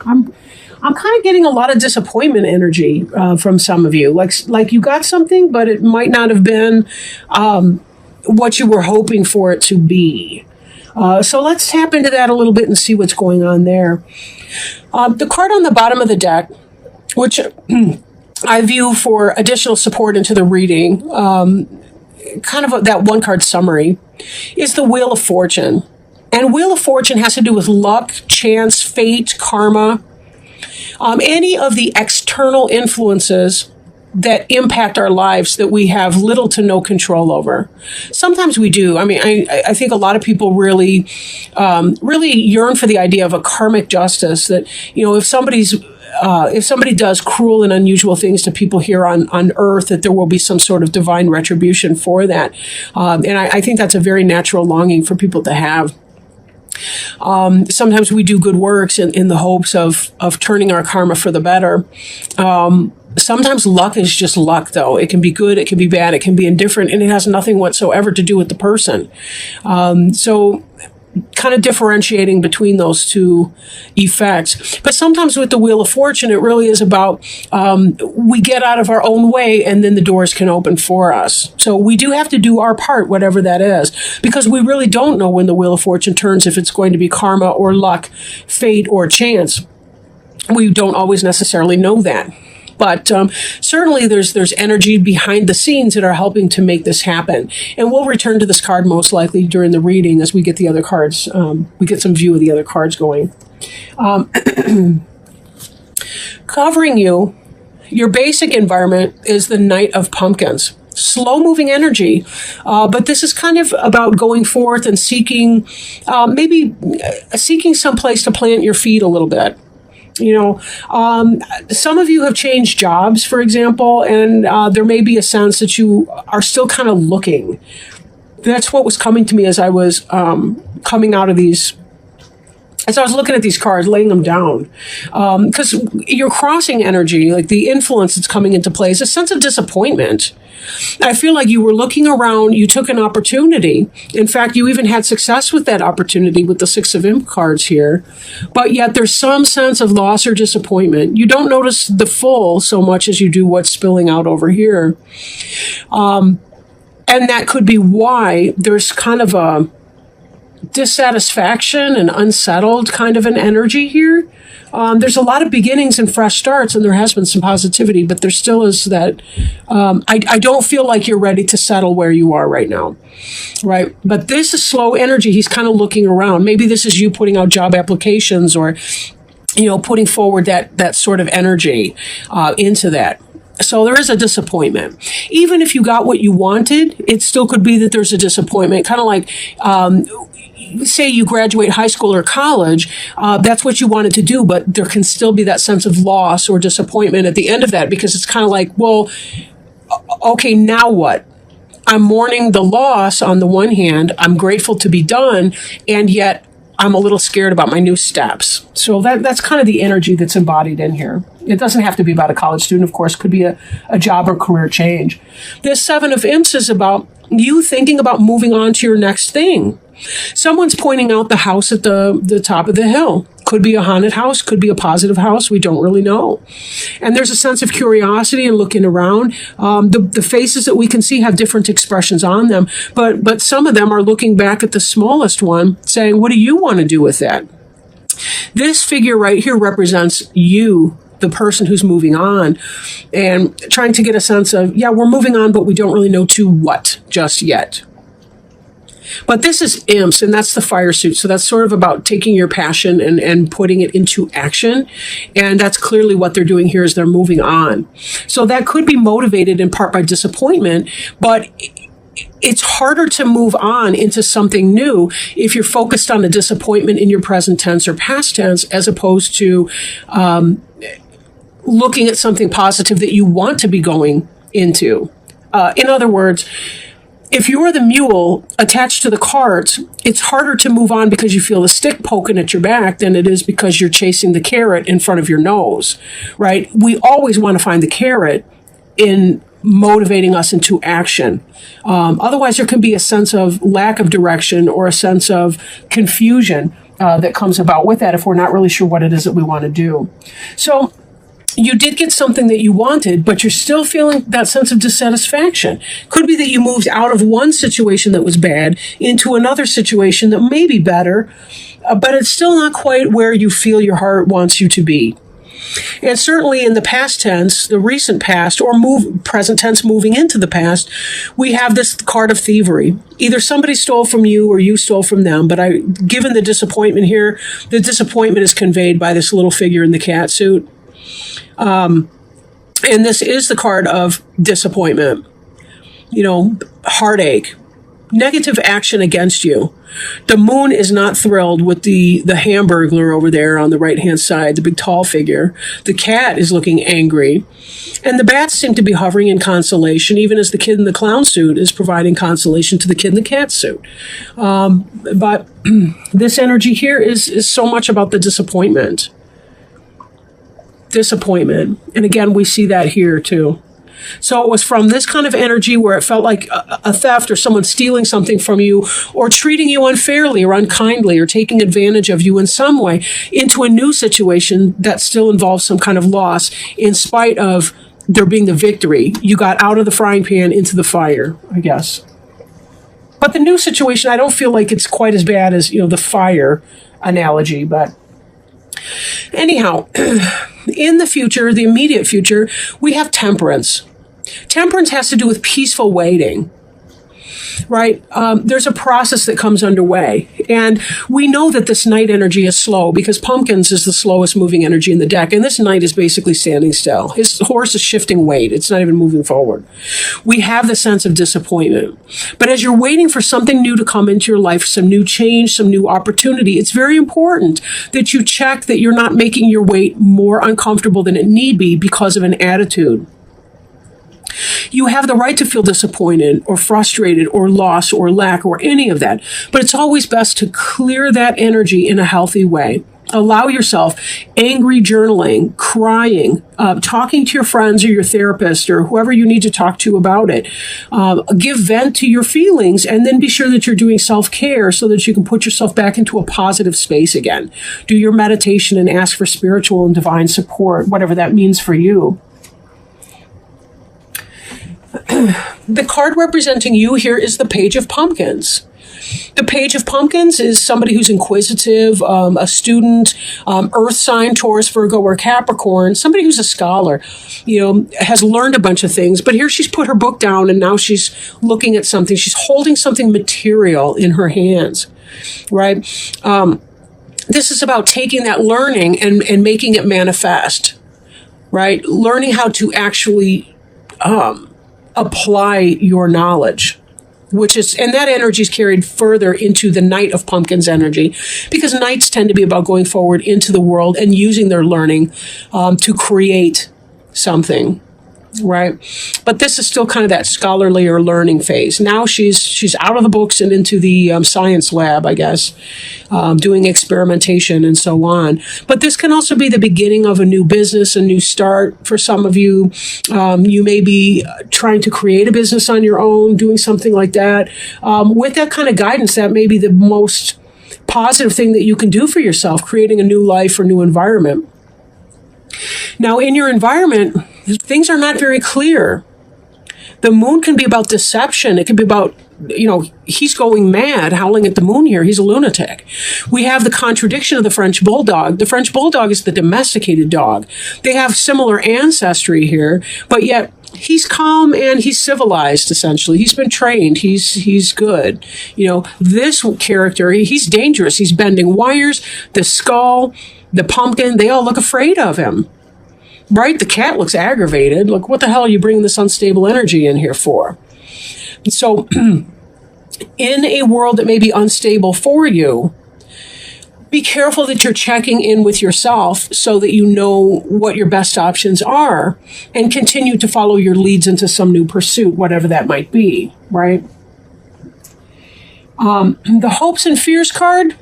I'm kind of getting a lot of disappointment energy from some of you. Like you got something, but it might not have been what you were hoping for it to be. So let's tap into that a little bit and see what's going on there. The card on the bottom of the deck, which I view for additional support into the reading, kind of that one card summary, is the Wheel of Fortune. And Wheel of Fortune has to do with luck, chance, fate, karma, any of the external influences that impact our lives that we have little to no control over. Sometimes we do. I mean, I think a lot of people really yearn for the idea of a karmic justice that, if somebody does cruel and unusual things to people here on earth, that there will be some sort of divine retribution for that. And I think that's a very natural longing for people to have. Sometimes we do good works in the hopes of turning our karma for the better. Sometimes luck is just luck, though. It can be good, it can be bad, it can be indifferent, and it has nothing whatsoever to do with the person. So kind of differentiating between those two effects. But sometimes with the Wheel of Fortune, it really is about we get out of our own way and then the doors can open for us. So we do have to do our part, whatever that is, because we really don't know when the Wheel of Fortune turns, if it's going to be karma or luck, fate or chance. We don't always necessarily know that. But certainly there's energy behind the scenes that are helping to make this happen. And we'll return to this card most likely during the reading as we get the other cards. We get some view of the other cards going. Covering you, your basic environment is the Knight of Pumpkins. Slow-moving energy, but this is kind of about going forth and seeking some place to plant your feet a little bit. Some of you have changed jobs, for example, and there may be a sense that you are still kind of looking. That's what was coming to me as I was coming out of these. As I was looking at these cards, laying them down, because you're crossing energy, like the influence that's coming into play is a sense of disappointment. I feel like you were looking around, you took an opportunity. In fact, you even had success with that opportunity with the Six of Imp cards here. But yet there's some sense of loss or disappointment. You don't notice the full so much as you do what's spilling out over here. And that could be why there's kind of a dissatisfaction and unsettled kind of an energy here. There's a lot of beginnings and fresh starts, and there has been some positivity, but there still is that I don't feel like you're ready to settle where you are right now, right? But this is slow energy. He's kind of looking around. Maybe this is you putting out job applications or, putting forward that sort of energy into that. So there is a disappointment. Even if you got what you wanted, it still could be that there's a disappointment, kind of like say you graduate high school or college, that's what you wanted to do, but there can still be that sense of loss or disappointment at the end of that, because it's kind of like, well, okay, now what? I'm mourning the loss on the one hand, I'm grateful to be done, and yet I'm a little scared about my new steps. So that's kind of the energy that's embodied in here. It doesn't have to be about a college student, of course, it could be a job or career change. This Seven of Imps is about you thinking about moving on to your next thing. Someone's pointing out the house at the top of the hill. Could be a haunted house, could be a positive house. We don't really know. And there's a sense of curiosity and looking around. The faces that we can see have different expressions on them, but some of them are looking back at the smallest one saying, what do you want to do with that? This figure right here represents you, the person who's moving on, and trying to get a sense of, yeah, we're moving on, but we don't really know to what just yet. But this is imps, and that's the fire suit. So that's sort of about taking your passion and putting it into action. And that's clearly what they're doing here is they're moving on. So that could be motivated in part by disappointment, but it's harder to move on into something new if you're focused on the disappointment in your present tense or past tense, as opposed to looking at something positive that you want to be going into. In other words, if you're the mule attached to the cart, it's harder to move on because you feel the stick poking at your back than it is because you're chasing the carrot in front of your nose, right? We always want to find the carrot in motivating us into action. Otherwise, there can be a sense of lack of direction or a sense of confusion that comes about with that if we're not really sure what it is that we want to do. So you did get something that you wanted, but you're still feeling that sense of dissatisfaction. Could be that you moved out of one situation that was bad into another situation that may be better, but it's still not quite where you feel your heart wants you to be. And certainly in the past tense, the recent past, or present tense moving into the past, we have this card of thievery. Either somebody stole from you or you stole from them. But given the disappointment here, the disappointment is conveyed by this little figure in the cat suit. And this is the card of disappointment, heartache, negative action against you. The moon is not thrilled with the Hamburglar over there on the right-hand side, the big tall figure. The cat is looking angry. And the bats seem to be hovering in consolation, even as the kid in the clown suit is providing consolation to the kid in the cat suit. But this energy here is so much about the disappointment. Disappointment. And again, we see that here too. So it was from this kind of energy where it felt like a theft or someone stealing something from you or treating you unfairly or unkindly or taking advantage of you in some way into a new situation that still involves some kind of loss in spite of there being the victory. You got out of the frying pan into the fire, I guess. But the new situation, I don't feel like it's quite as bad as, the fire analogy, but anyhow, in the future, the immediate future, we have temperance. Temperance has to do with peaceful waiting, right? There's a process that comes underway. And we know that this night energy is slow because pumpkins is the slowest moving energy in the deck. And this knight is basically standing still. His horse is shifting weight. It's not even moving forward. We have the sense of disappointment. But as you're waiting for something new to come into your life, some new change, some new opportunity, it's very important that you check that you're not making your wait more uncomfortable than it need be because of an attitude. You have the right to feel disappointed or frustrated or lost or lack or any of that. But it's always best to clear that energy in a healthy way. Allow yourself angry journaling, crying, talking to your friends or your therapist or whoever you need to talk to about it. Give vent to your feelings and then be sure that you're doing self-care so that you can put yourself back into a positive space again. Do your meditation and ask for spiritual and divine support, whatever that means for you. The card representing you here is the Page of Pumpkins. The Page of Pumpkins is somebody who's inquisitive, a student, earth sign, Taurus, Virgo, or Capricorn, somebody who's a scholar, has learned a bunch of things. But here she's put her book down and now she's looking at something. She's holding something material in her hands, right? This is about taking that learning and making it manifest, right? Learning how to actually apply your knowledge, and that energy is carried further into the Knight of Pumpkins energy, because knights tend to be about going forward into the world and using their learning to create something, right? But this is still kind of that scholarly or learning phase. Now she's out of the books and into the science lab, I guess, doing experimentation and so on. But this can also be the beginning of a new business, a new start for some of you. You may be trying to create a business on your own, doing something like that. With that kind of guidance, that may be the most positive thing that you can do for yourself, creating a new life or new environment. Now, in your environment, things are not very clear. The moon can be about deception. It can be about, he's going mad, howling at the moon here. He's a lunatic. We have the contradiction of the French bulldog. The French bulldog is the domesticated dog. They have similar ancestry here, but yet he's calm and he's civilized, essentially. He's been trained. He's good. This character, he's dangerous. He's bending wires. The skull, the pumpkin, they all look afraid of him. Right? The cat looks aggravated. Look, what the hell are you bringing this unstable energy in here for? So, in a world that may be unstable for you, be careful that you're checking in with yourself so that you know what your best options are and continue to follow your leads into some new pursuit, whatever that might be, right? The Hopes and Fears card,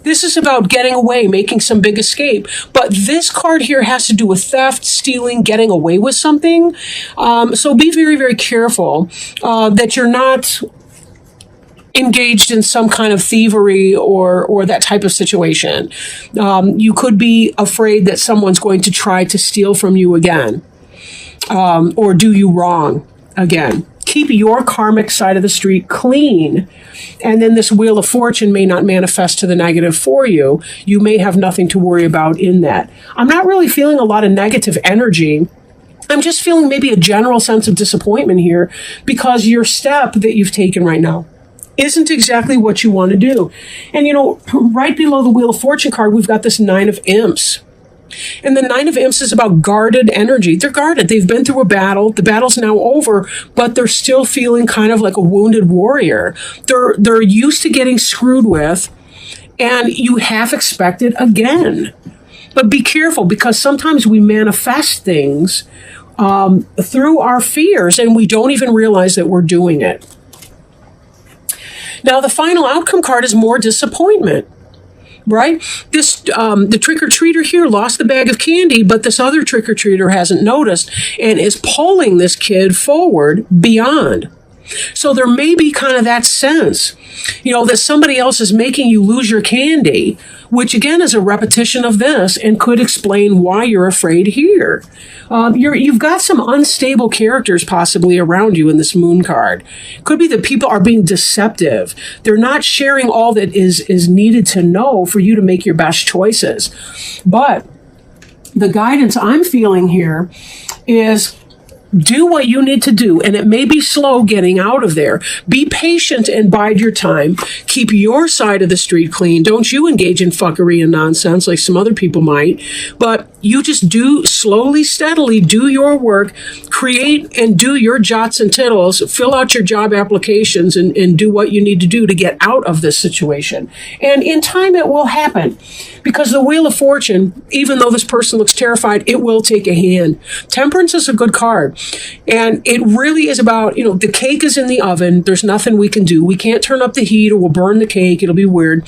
this is about getting away, making some big escape. But this card here has to do with theft, stealing, getting away with something. So be very, very careful that you're not engaged in some kind of thievery or that type of situation. You could be afraid that someone's going to try to steal from you again, or do you wrong again. Keep your karmic side of the street clean, and then this Wheel of Fortune may not manifest to the negative for you. You may have nothing to worry about in that. I'm not really feeling a lot of negative energy. I'm just feeling maybe a general sense of disappointment here because your step that you've taken right now isn't exactly what you want to do. And, you know, right below the Wheel of Fortune card, we've got this Nine of Imps. And the Nine of Imps is about guarded energy. They're guarded. They've been through a battle. The battle's now over, but they're still feeling kind of like a wounded warrior. They're used to getting screwed with, and you half expect it again. But be careful, because sometimes we manifest things through our fears, and we don't even realize that we're doing it. Now, the final outcome card is more disappointment. Right? This the trick-or-treater here lost the bag of candy, but this other trick-or-treater hasn't noticed and is pulling this kid forward beyond. So there may be kind of that sense, you know, that somebody else is making you lose your candy, which again is a repetition of this and could explain why you're afraid here. You've got some unstable characters possibly around you in this Moon card. Could be that people are being deceptive. They're not sharing all that is needed to know for you to make your best choices. But the guidance I'm feeling here is do what you need to do, and it may be slow getting out of there. Be patient and bide your time. Keep your side of the street clean. Don't you engage in fuckery and nonsense like some other people might, but you just do slowly, steadily, do your work, create and do your jots and tittles, fill out your job applications, and do what you need to do to get out of this situation. And in time, it will happen, because the Wheel of Fortune, even though this person looks terrified, it will take a hand. Temperance is a good card. And it really is about, you know, the cake is in the oven. There's nothing we can do. We can't turn up the heat or we'll burn the cake. It'll be weird.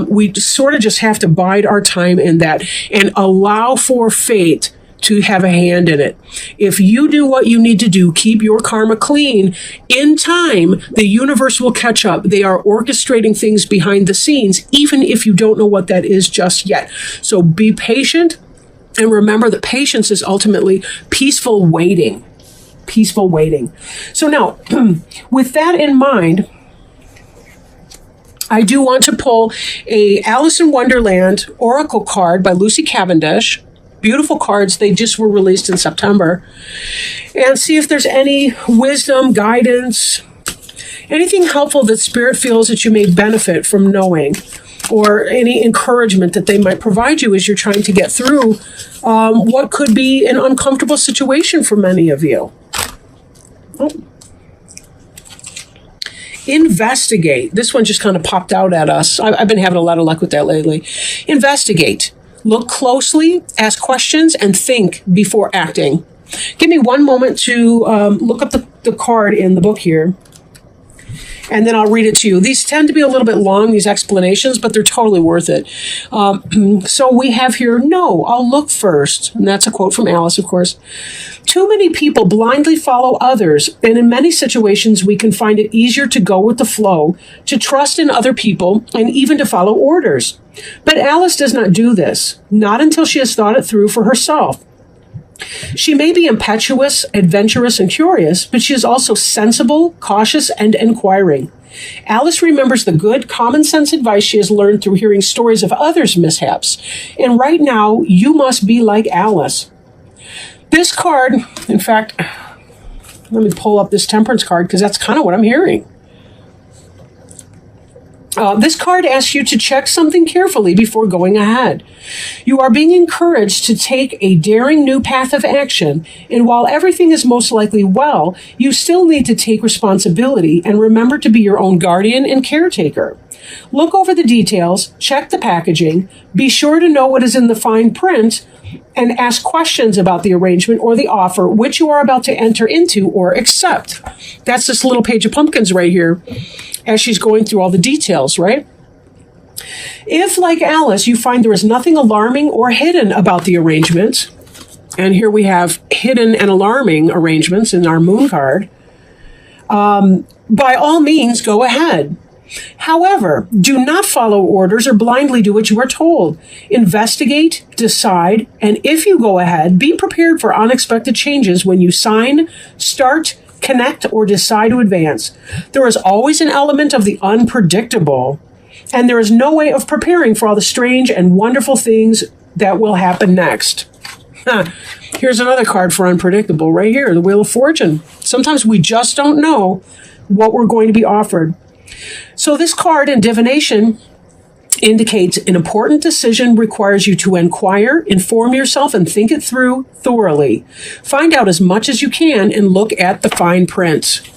We sort of just have to bide our time in that and allow for fate to have a hand in it. If you do what you need to do, keep your karma clean, in time, the universe will catch up. They are orchestrating things behind the scenes, even if you don't know what that is just yet. So be patient. And remember that patience is ultimately peaceful waiting. Peaceful waiting. So now, with that in mind, I do want to pull a Alice in Wonderland Oracle card by Lucy Cavendish. Beautiful cards. They just were released in September. And see if there's any wisdom, guidance, anything helpful that Spirit feels that you may benefit from knowing, or any encouragement that they might provide you as you're trying to get through what could be an uncomfortable situation for many of you. Oh. Investigate. This one just kind of popped out at us. I've been having a lot of luck with that lately. Investigate. Look closely, ask questions, and think before acting. Give me one moment to look up the card in the book here, and then I'll read it to you. These tend to be a little bit long, these explanations, but they're totally worth it. So we have here, no, I'll look first. And that's a quote from Alice, of course. Too many people blindly follow others, and in many situations we can find it easier to go with the flow, to trust in other people, and even to follow orders. But Alice does not do this, not until she has thought it through for herself. She may be impetuous, adventurous, and curious, but she is also sensible, cautious, and inquiring. Alice remembers the good, common-sense advice she has learned through hearing stories of others' mishaps. And right now, you must be like Alice. This card, in fact, let me pull up this Temperance card, because that's kind of what I'm hearing. This card asks you to check something carefully before going ahead. You are being encouraged to take a daring new path of action, and while everything is most likely well, you still need to take responsibility and remember to be your own guardian and caretaker. Look over the details, check the packaging, be sure to know what is in the fine print, and ask questions about the arrangement or the offer which you are about to enter into or accept. That's this little page of pumpkins right here, as she's going through all the details, right? If, like Alice, you find there is nothing alarming or hidden about the arrangement, and here we have hidden and alarming arrangements in our Moon card, by all means, go ahead. However, do not follow orders or blindly do what you are told. Investigate, decide, and if you go ahead, be prepared for unexpected changes when you sign, start, connect, or decide to advance. There is always an element of the unpredictable, and there is no way of preparing for all the strange and wonderful things that will happen next. Here's another card for unpredictable right here, the Wheel of Fortune. Sometimes we just don't know what we're going to be offered. So this card in divination indicates an important decision requires you to inquire, inform yourself, and think it through thoroughly. Find out as much as you can and look at the fine print.